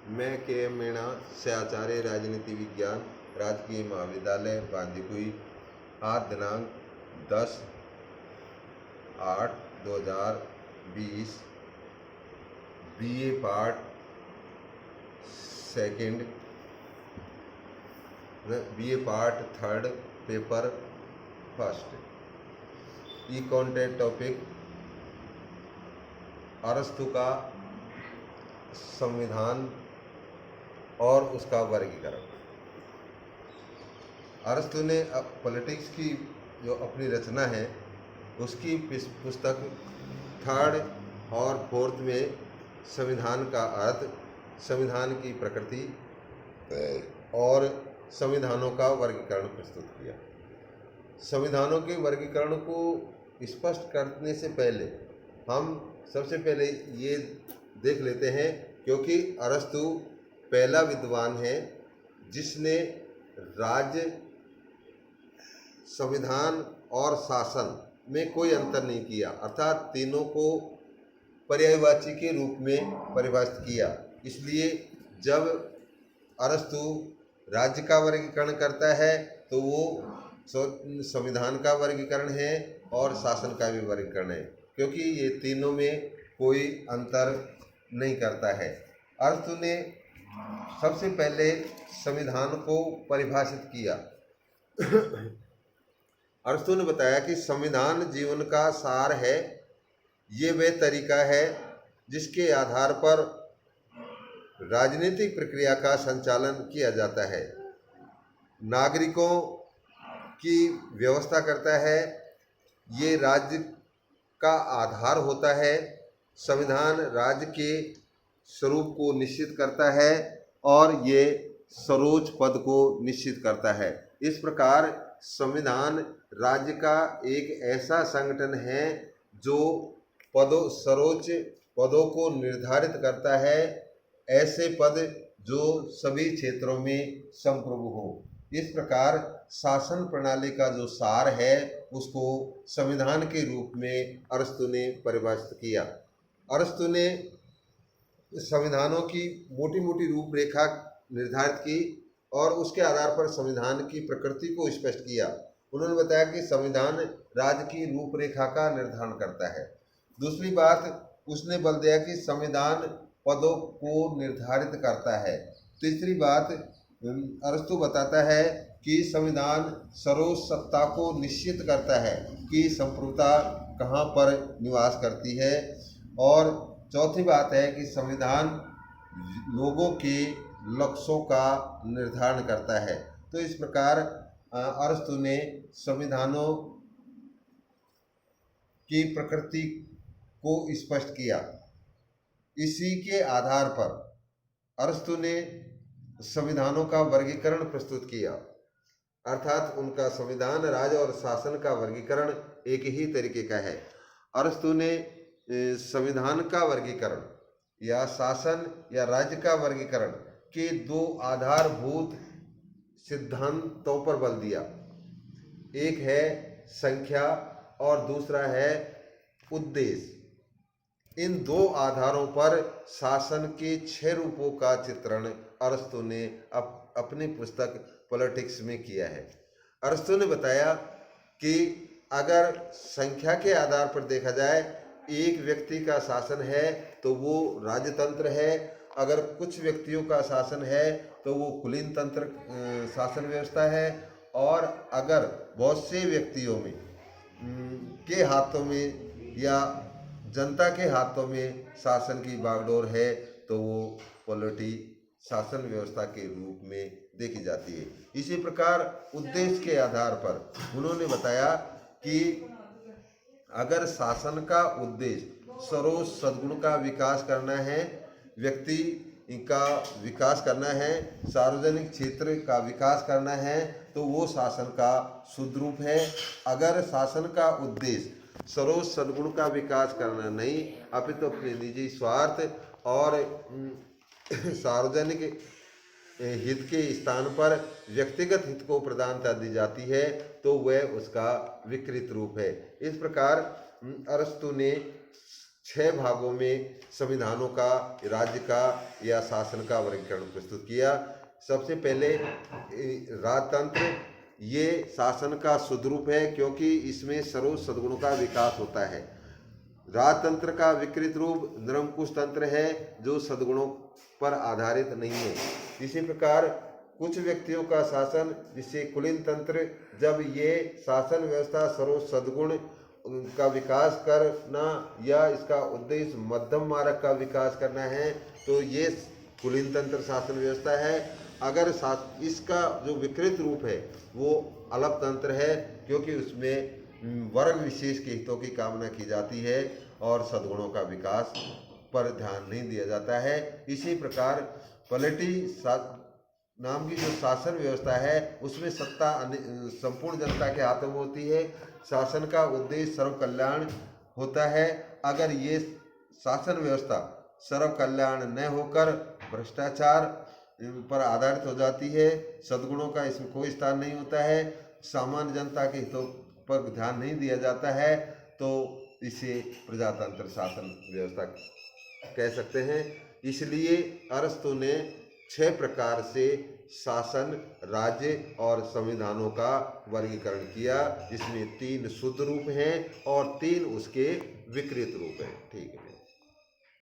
मैं के मीणा से आचार्य राजनीति विज्ञान राजकीय महाविद्यालय बांदीकुई आज दिनांक 10/8/2020 BA part second BA part third paper first e content topic अरस्तु का संविधान और उसका वर्गीकरण। अरस्तु ने पॉलिटिक्स की जो अपनी रचना है उसकी पुस्तक थर्ड और फोर्थ में संविधान का अर्थ, संविधान की प्रकृति और संविधानों का वर्गीकरण प्रस्तुत किया। संविधानों के वर्गीकरण को स्पष्ट करने से पहले हम सबसे पहले ये देख लेते हैं, क्योंकि अरस्तु पहला विद्वान है जिसने राज्य, संविधान और शासन में कोई अंतर नहीं किया, अर्थात तीनों को पर्यायवाची के रूप में परिभाषित किया। इसलिए जब अरस्तु राज्य का वर्गीकरण करता है तो वो संविधान का वर्गीकरण है और शासन का भी वर्गीकरण है, क्योंकि ये तीनों में कोई अंतर नहीं करता है। अरस्तु ने सबसे पहले संविधान को परिभाषित किया। अरस्तु ने बताया कि संविधान जीवन का सार है। ये वह तरीका है जिसके आधार पर राजनीतिक प्रक्रिया का संचालन किया जाता है, नागरिकों की व्यवस्था करता है, ये राज्य का आधार होता है। संविधान राज्य के स्वरूप को निश्चित करता है और ये सर्वोच्च पद को निश्चित करता है। इस प्रकार संविधान राज्य का एक ऐसा संगठन है जो सर्वोच्च पदों को निर्धारित करता है, ऐसे पद जो सभी क्षेत्रों में संप्रभु हो। इस प्रकार शासन प्रणाली का जो सार है उसको संविधान के रूप में अरस्तु ने परिभाषित किया। अरस्तु ने संविधानों की मोटी मोटी रूपरेखा निर्धारित की और उसके आधार पर संविधान की प्रकृति को स्पष्ट किया। उन्होंने बताया कि संविधान राज्य की रूपरेखा का निर्धारण करता है। दूसरी बात उसने बल दिया कि संविधान पदों को निर्धारित करता है। तीसरी बात अरस्तु बताता है कि संविधान सर्वोच्च सत्ता को निश्चित करता है कि संप्रभुता कहाँ पर निवास करती है। और चौथी बात है कि संविधान लोगों के लक्ष्यों का निर्धारण करता है। तो इस प्रकार अरस्तु ने संविधानों की प्रकृति को स्पष्ट किया। इसी के आधार पर अरस्तु ने संविधानों का वर्गीकरण प्रस्तुत किया, अर्थात उनका संविधान, राज्य और शासन का वर्गीकरण एक ही तरीके का है। अरस्तु ने संविधान का वर्गीकरण या शासन या राज्य का वर्गीकरण के दो आधारभूत सिद्धांतों पर बल दिया। एक है संख्या और दूसरा है उद्देश्य। इन दो आधारों पर शासन के 6 रूपों का चित्रण अरस्तु ने अपनी पुस्तक पॉलिटिक्स में किया है। अरस्तु ने बताया कि अगर संख्या के आधार पर देखा जाए, एक व्यक्ति का शासन है तो वो राजतंत्र है, अगर कुछ व्यक्तियों का शासन है तो वो कुलीन तंत्र शासन व्यवस्था है, और अगर बहुत से व्यक्तियों में के हाथों में या जनता के हाथों में शासन की बागडोर है तो वो पॉलिटी शासन व्यवस्था के रूप में देखी जाती है। इसी प्रकार उद्देश्य के आधार पर उन्होंने बताया कि अगर शासन का उद्देश्य सर्वोच्च सद्गुण का विकास करना है, व्यक्ति का विकास करना है, सार्वजनिक क्षेत्र का विकास करना है, तो वो शासन का शुद्ध रूप है। अगर शासन का उद्देश्य सर्वोच्च सद्गुण का विकास करना नहीं, अपितु अपने निजी स्वार्थ और सार्वजनिक हित के स्थान पर व्यक्तिगत हित को प्रधानता दी जाती है, तो वह उसका विकृत रूप है। इस प्रकार अरस्तु ने 6 भागों में संविधानों का, राज्य का या शासन का वर्गीकरण प्रस्तुत किया। सबसे पहले राजतंत्र, ये शासन का शुद्ध रूप है क्योंकि इसमें सर्व सद्गुणों का विकास होता है। राजतंत्र का विकृत रूप निरंकुश तंत्र है जो सद्गुणों पर आधारित नहीं है। इसी प्रकार कुछ व्यक्तियों का शासन, जिसे कुलीन तंत्र, जब ये शासन व्यवस्था सर्व सद्गुण का विकास करना या इसका उद्देश्य मध्यम मार्ग का विकास करना है तो ये कुलीन तंत्र शासन व्यवस्था है। अगर इसका जो विकृत रूप है वो अलप तंत्र है क्योंकि उसमें वर्ग विशेष के हितों की कामना की जाती है और सद्गुणों का विकास पर ध्यान नहीं दिया जाता है। इसी प्रकार पॉलिटी नाम की जो शासन व्यवस्था है उसमें सत्ता संपूर्ण जनता के हाथों में होती है। शासन का उद्देश्य सर्व कल्याण होता है। अगर ये शासन व्यवस्था सर्व कल्याण न होकर भ्रष्टाचार पर आधारित हो जाती है, सद्गुणों का इसमें कोई स्थान नहीं होता है, सामान्य जनता के हितों पर ध्यान नहीं दिया जाता है, तो इसे प्रजातंत्र शासन व्यवस्था कह सकते हैं। इसलिए अरस्तु ने 6 प्रकार से शासन, राज्य और संविधानों का वर्गीकरण किया, जिसमें 3 शुद्ध रूप हैं और 3 उसके विकृत रूप हैं। ठीक है।